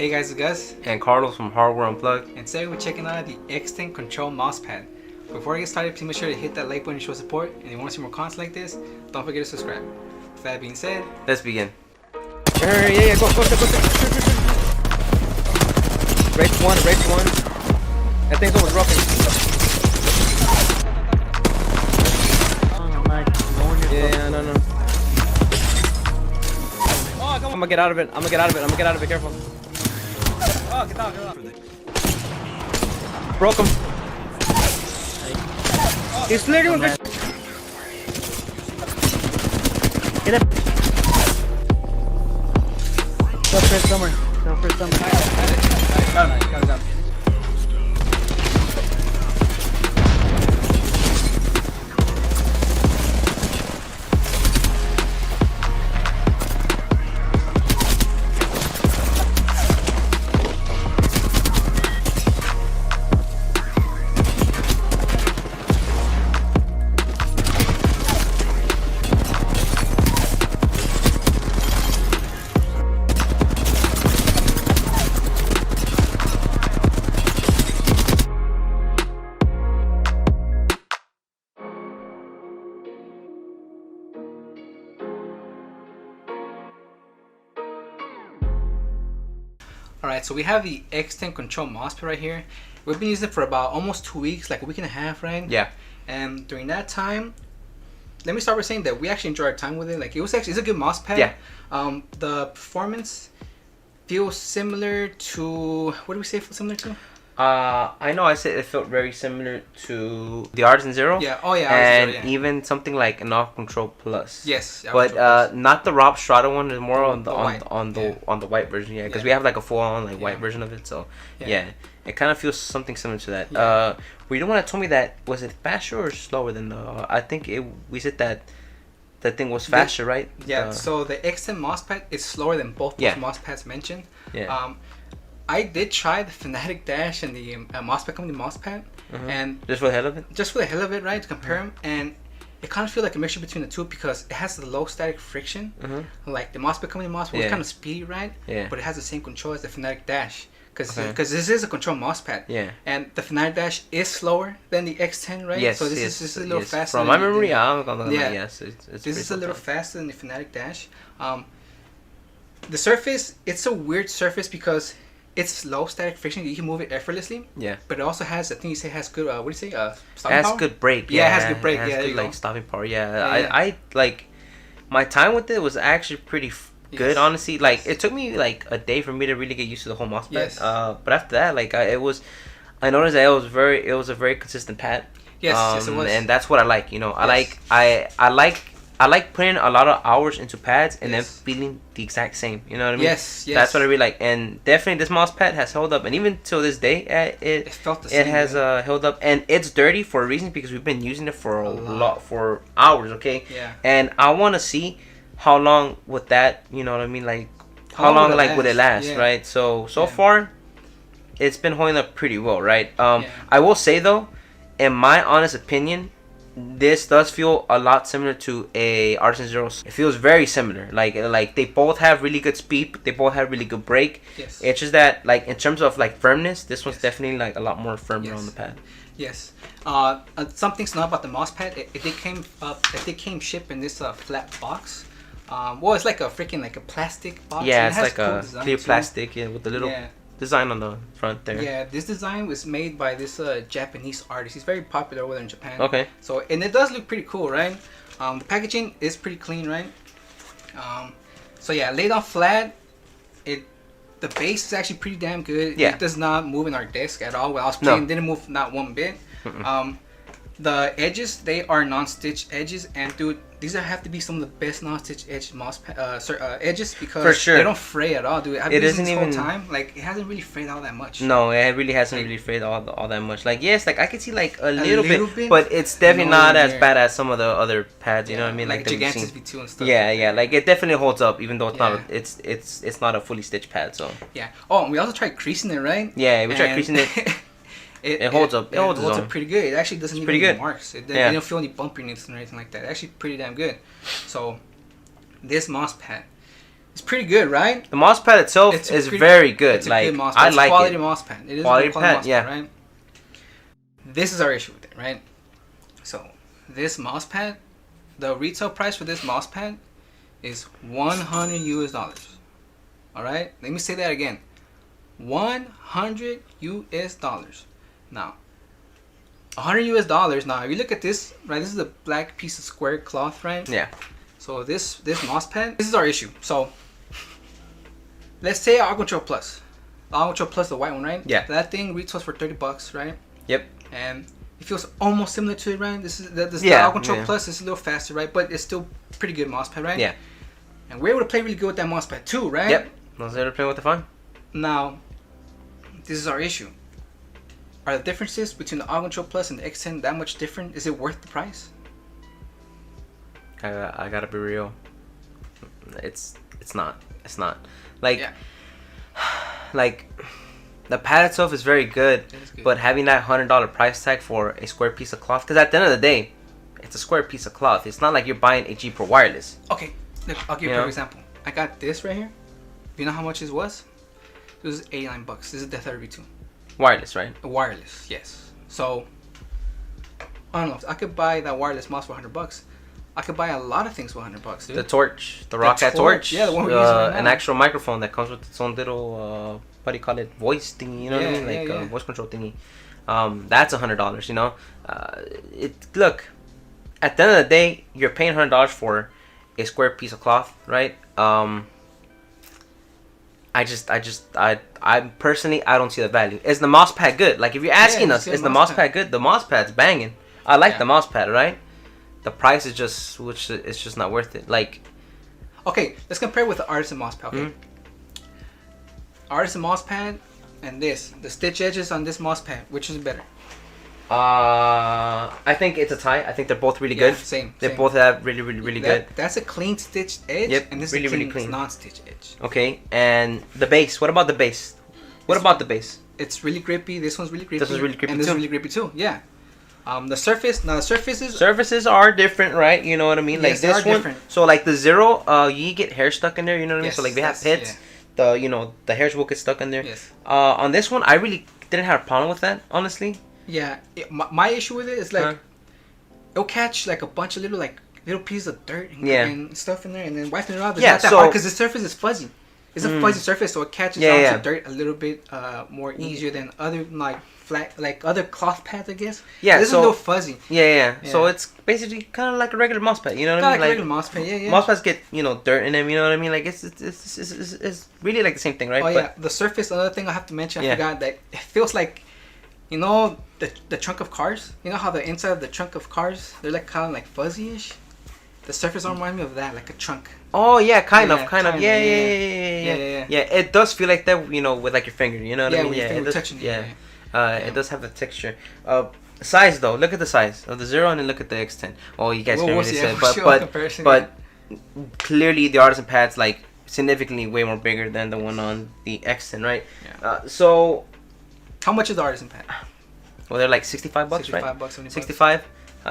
Hey guys, it's Gus and Carlos from Hardware Unplugged. and today we're checking out the Xten Control Mousepad. Before I get started, please make sure to hit that like button to show support, and if you want to see more content like this, don't forget to subscribe. With that being said, Let's begin. Yeah, go. Race one. That thing's almost dropping. Yeah, no. I'm gonna get out of it. Careful. Oh, get out. Broke him. He's literally with Get him. Go for it somewhere. got him. Alright, so we have the Xten Control Mousepad right here. We've been using it for about almost 2 weeks, like a week and a half, right? Yeah. And during that time, let me start by saying that we actually enjoyed our time with it. Like, it's a good mousepad. Yeah. The performance feels similar to, what do we say it feels similar to? I know I said it felt very similar to the Artisan Zero. Yeah. Oh yeah. And Artisan Zero, yeah. even something like an Off Control Plus. Yes. But not the Rob Strada one. Is more on the white. on the white version. Yeah, because Yeah. we have like a full on white version of it. So yeah, it kind of feels something similar to that. Yeah. Were you the one that told me that was it faster or slower than the? I think we said that thing was faster, right? Yeah. So the Xten Mousepad is slower than both those mousepads mentioned. Yeah. I did try the Fnatic Dash and the Mousepad Company Mousepad, and just for the hell of it. Just for the hell of it, right? To compare them, and it kind of feels like a mixture between the two because it has the low static friction, like the Mousepad Company Mousepad was kind of speedy, right? Yeah. But it has the same control as the Fnatic Dash, because this is a control mousepad. Yeah. And the Fnatic Dash is slower than the X10, right? Yes. So this is a little faster. From my memory, I'm gonna yes. It's this is a little faster than the Fnatic Dash. The surface, it's a weird surface because it's low static friction. You can move it effortlessly. Yeah. But it also has, I think you say, has good. What do you say? Stopping power? Good brake. Yeah, it has good brake. It has good, like stopping power. Yeah. I like my time with it was actually pretty good. Honestly, like it took me like a day for me to really get used to the whole mousepad. Yes. But after that, like I noticed that it was a very consistent pad. Yes, it was. And that's what I like. You know, I like putting a lot of hours into pads and then feeling the exact same. You know what I mean? Yes. That's what I really like. And definitely this mouse pad has held up. And even till this day, it felt the same. It has held up. And it's dirty for a reason because we've been using it for a lot, for hours, okay? Yeah. And I want to see how long would that, you know what I mean? Like, how long would it last, right? So far, it's been holding up pretty well, right? I will say, though, in my honest opinion, this does feel a lot similar to a Artisan Zero. It feels very similar. Like they both have really good speed. They both have really good brake. Yes. It's just that like in terms of like firmness, this one's definitely like a lot more firmer on the pad. Yes. Something to know about the mousepad. It came shipped in this flat box. Well, it's like a freaking like a plastic box. Yeah, it's like a clear plastic with the little design on the front there. Yeah, this design was made by this Japanese artist. He's very popular over there in Japan. Okay. So, and it does look pretty cool, right? The packaging is pretty clean, right? So yeah, laid off flat. The base is actually pretty damn good. Yeah. It does not move in our desk at all. When I was playing, it didn't move not one bit. The edges, they are non-stitch edges, and dude, these have to be some of the best non-stitch edge edges because they don't fray at all, dude. I've been using this whole time, like it hasn't really frayed all that much. No, it really hasn't really frayed all that much. Like yes, like I could see like a little bit, but it's definitely not as bad as some of the other pads. You know what I mean? Like Gigantus V2 and stuff. Yeah, like it definitely holds up, even though it's not. It's not a fully stitched pad. So yeah. Oh, and we also tried creasing it, right? Yeah, we tried creasing it. It holds up. It holds up pretty good. It actually doesn't even leave marks. It don't feel any bumpiness or anything like that. It's actually pretty damn good. So this mouse pad, It's pretty good, right? The mousepad itself is very good. It's like a good mousepad. I It's like quality it. mousepad. It is Quality a quality pad, mousepad, yeah. right? This is our issue with it, right? So this mousepad, the retail price for this mousepad is $100. All right, let me say that again. $100. Now, $100. Now, if you look at this, right, this is a black piece of square cloth, right? Yeah. So this mousepad, this is our issue. So let's say Auto Control Plus, Auto Control Plus, the white one, right? Yeah. That thing retails for $30, right? Yep. And it feels almost similar to it, right? This is the Auto Control Plus is a little faster, right? But it's still pretty good mousepad, right? Yeah. And we're able to play really good with that mousepad too, right? Yep. I was able to play with the fun. Now, this is our issue. Are the differences between the Auto Control Plus and the Xten that much different? Is it worth the price? I gotta be real. It's not. It's not. Like, Yeah. like the pad itself is very good, good. but having that $100 price tag for a square piece of cloth, because at the end of the day, it's a square piece of cloth. It's not like you're buying a cheaper wireless. Okay, look, I'll give you a perfect example. I got this right here. You know how much this was? It was $89. This is the 32. Wireless, right? Wireless, yes. So I don't know. I could buy that wireless mouse for $100. I could buy a lot of things for $100, dude. The torch, the Rocket torch. Yeah, the one we're using right now. An actual microphone that comes with its own little, what do you call it, voice thingy, you know what I mean? Like voice control thingy. That's $100, you know? Look, at the end of the day, you're paying $100 for a square piece of cloth, right? I personally, I don't see the value. Is the mousepad good? Like, if you're asking us, is the mousepad good? The mousepad's banging. I like the mousepad, right? The price is just, it's just not worth it. Like, okay, let's compare with the artisan mousepad. Okay, artisan mousepad and the stitch edges on this mousepad, which is better? I think it's a tie. I think they're both really good. Same. They both have really good. That's a clean stitched edge, and this is a clean non-stitch edge. Okay, and the base. What about the base? What about the base? It's really grippy. This one's really grippy. This one's really grippy and this is really grippy too. Yeah. The surfaces are different, right? You know what I mean? Like this one. Different. So like the zero, you get hair stuck in there. You know what I mean? So like they have pits. Yeah. The hairs will get stuck in there. Yes. On this one, I really didn't have a problem with that, honestly. Yeah. My issue with it is like it'll catch like a bunch of little pieces of dirt and stuff in there, and then wiping it off. It's not that hard because the surface is fuzzy. It's a fuzzy surface, so it catches onto dirt a little bit more easier than other other cloth pads, I guess. Yeah, this is a little fuzzy. Yeah. So it's basically kind of like a regular mousepad. You know what I mean? Like a regular mousepad. Yeah. Mousepads get dirt in them. You know what I mean? Like it's really like the same thing, right? Oh yeah, the surface. Another thing I have to mention, I forgot that it feels like, the trunk of cars. You know how the inside of the trunk of cars, they're like kind of like fuzzy-ish. The surface reminds me of that, like a trunk. Oh yeah, kind of. Yeah. It does feel like that, with like your finger. You know what I mean? Yeah, it does. Touching it. It does have the texture. Size though, look at the size of the Zero, and then look at the X10. Oh, you guys can't really say, but clearly the artisan pad's like significantly way more bigger than the one on the Xten, right? Yeah. So, how much is the artisan pad? Well, they're like $65, right? $65, $70. 65,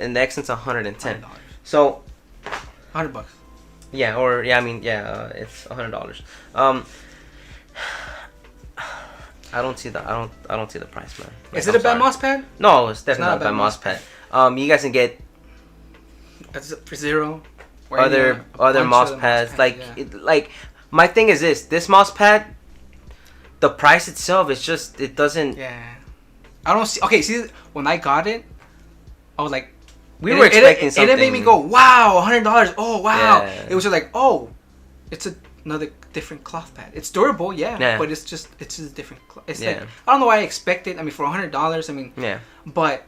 and the Xten's $110. So, $100. Yeah, it's $100. I don't see the price, man. Like, is it a bad mousepad? No, it's definitely not a bad mousepad. You guys can get for Zero. Other mousepads. Like my thing is this mousepad. The price itself is just it doesn't. Yeah. I don't see. Okay, see when I got it, I was like, we were expecting something. It made me go, wow, $100. Oh wow. Yeah. It was just like, oh, it's another different cloth pad. It's durable, but it's just a different. It's like I don't know why I expected. I mean, for $100, I mean, but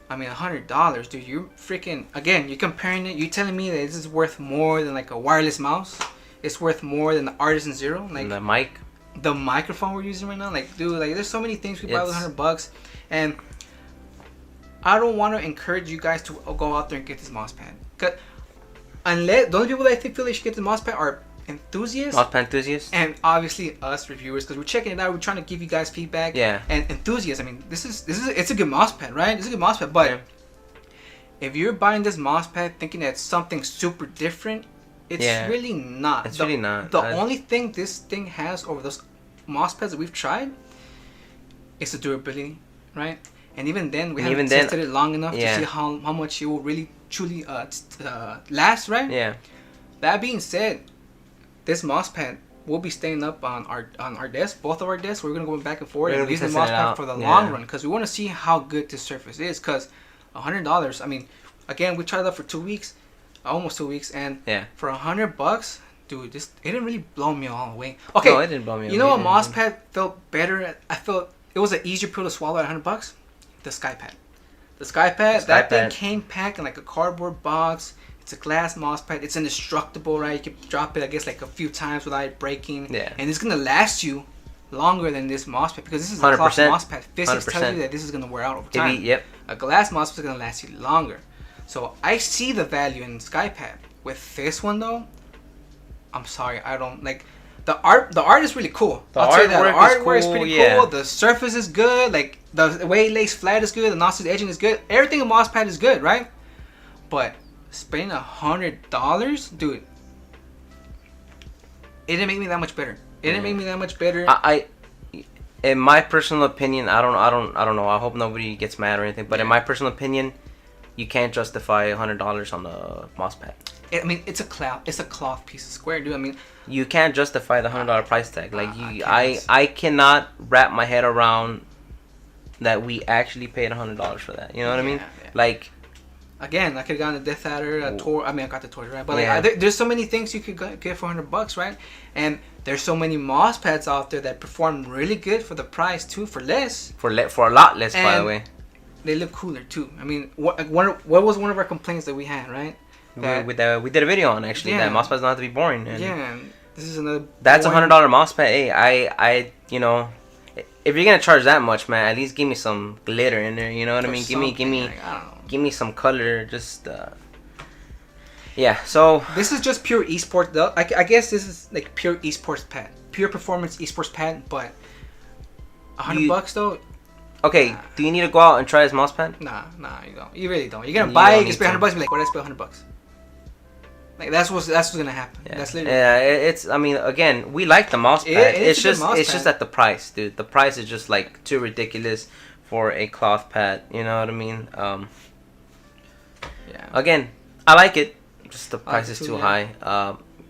I mean, $100, dude. You freaking you're comparing it. You're telling me that this is worth more than like a wireless mouse. It's worth more than the Artisan Zero. Like the mic, the microphone we're using right now. Like, dude, like there's so many things we buy with $100, and I don't want to encourage you guys to go out there and get this mousepad. Cause unless the only people that I think feel they should get the mousepad are enthusiasts, and obviously us reviewers, because we're checking it out. We're trying to give you guys feedback. Yeah. And enthusiasts. I mean, this is it's a good mousepad, right? It's a good mousepad, but if you're buying this mousepad thinking that it's something super different, It's really not. It's really not. The only thing this thing has over those mouse pads that we've tried is the durability, right? And even then, we haven't tested it long enough to see how much it will really truly last, right? Yeah. That being said, this mouse pad will be staying up on our desk, both of our desks. We're gonna go back and forth and use the mouse pad for the long run because we want to see how good this surface is. Because $100, I mean, again, we tried that for 2 weeks, almost 2 weeks, and for $100, dude, it didn't really blow me all away. Okay, no, it didn't blow me away. You know what mouse pad felt better? I felt it was an easier pill to swallow at $100. The SkyPad. The SkyPad, that thing came packed in like a cardboard box. It's a glass mouse pad. It's indestructible, right? You can drop it, I guess, like a few times without it breaking. Yeah. And it's gonna last you longer than this mouse pad because this is a cloth mouse pad. Physics tells you that this is gonna wear out over time. A glass mouse pad is gonna last you longer. So I see the value in SkyPad. With this one though, I'm sorry, I don't like. The art is really cool. I'll tell you that. The artwork is pretty cool. The surface is good. Like the way it lays flat is good. The notch edging is good. Everything in Mousepad is good, right? But spending $100, dude, it didn't make me that much better. It didn't make me that much better. I in my personal opinion, I don't know. I hope nobody gets mad or anything. But in my personal opinion, you can't justify $100 on the Mousepad. I mean, it's a cloth piece of square, dude. I mean, you can't justify the $100 price tag. Like I cannot wrap my head around that we actually paid $100 for that. You know what I mean? Yeah. Like, again, I could have gotten a Death Adder, a Tor. I mean, I got the Torch, right? But like, there's so many things you could get for $100, right? And there's so many mouse pads out there that perform really good for the price too, for less. For a lot less, by the way. They look cooler too. I mean, what was one of our complaints that we had, right? We did a video on actually that mouse pads don't have to be boring. And this is another. That's $100 mouse pad. Hey, I you know, if you're gonna charge that much, man, at least give me some glitter in there. You know what I mean? Give me some color. Just So this is just pure esports though. I guess this is like pure esports pad, pure performance esports pad. But $100 though. Okay, do you need to go out and try this mouse pad? Nah, you don't. You really don't. You're gonna buy it, you spend $100, be like, what did I spend $100? Like that's what's gonna happen. Yeah. That's literally. Yeah, it's. I mean, again, we like the mouse pad. It's just at the price, dude. The price is just like too ridiculous for a cloth pad. You know what I mean? Again, I like it. Just the price is too high.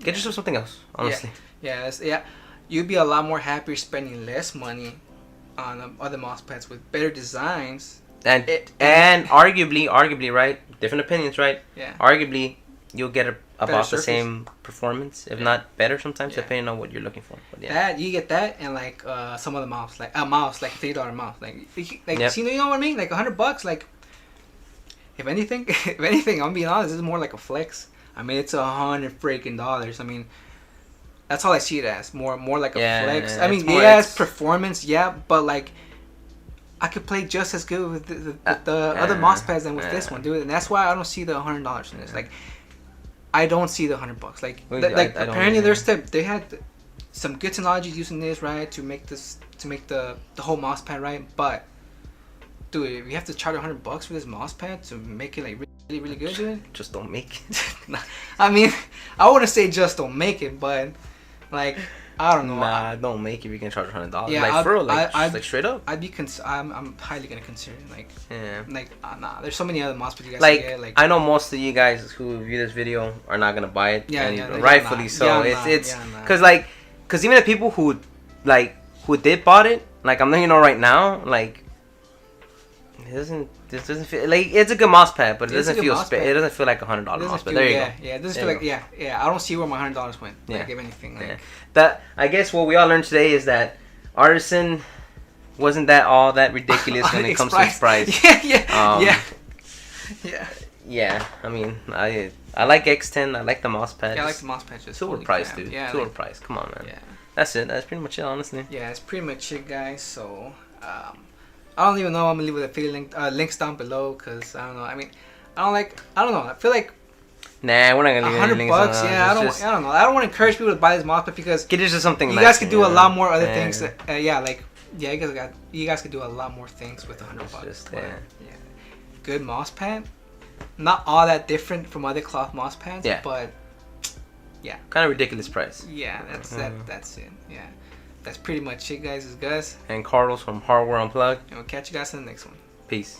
Get yourself something else, honestly. Yeah. You'd be a lot more happier spending less money on other mouse pads with better designs. And arguably, right? Different opinions, right? Yeah. Arguably, you'll get about the same performance, if not better sometimes, depending on what you're looking for. But that you get that and like some other mouse, like a mouse, like $3 mouse, see, you know what I mean? Like $100, like if anything, I'm being honest, this is more like a flex. I mean, it's $100 freaking dollars. I mean, that's all I see it as, more like a flex. I mean, it's performance, but like I could play just as good with the other mouse pads than with this one, dude. And that's why I don't see the $100 in this. Like, I don't see the $100. Like, apparently they had some good technologies using this, right, to make the whole mouse pad, right. But dude, if you have to charge $100 for this mouse pad to make it like really, really good, dude, just don't make it. I mean, I wouldn't say just don't make it, but like, I don't know. Nah, don't make it if you can charge $100. Yeah, like for real, like straight up. I'm highly gonna consider it. Like, nah. There's so many other mouse pads you guys like, can get. Like, I know most of you guys who view this video are not gonna buy it. Rightfully so. It's because even the people who did bought it, like I'm letting you know right now, like this doesn't feel like it's a good mouse pad, but it doesn't feel like $100 mouse pad. There you go. Yeah, it doesn't feel like I don't see where my $100 went. Like, if anything, like that. I guess what we all learned today is that artisan wasn't all that ridiculous when it comes to its price. Yeah. I mean, I like Xten. I like the mouse pad. Yeah, I like the mouse pad. Silver price, dude. Yeah, silver price. Come on, man. Yeah. That's it. That's pretty much it, honestly. Yeah, it's pretty much it, guys. So, I don't even know. I'm gonna leave with a links down below because I don't know. I mean, I don't know. I feel like nah, we're not gonna leave any links. $100. Yeah, I don't know. I don't want to encourage people to buy this mouse pad because get just something. You guys could do a lot more other things. You guys could do a lot more things with $100. Good mouse pad. Not all that different from other cloth mouse pads. But Yeah. Kind of ridiculous price. Yeah, that's it. Yeah. That's pretty much it, guys. It's Gus. And Carlos from Hardware Unplugged. And we'll catch you guys in the next one. Peace.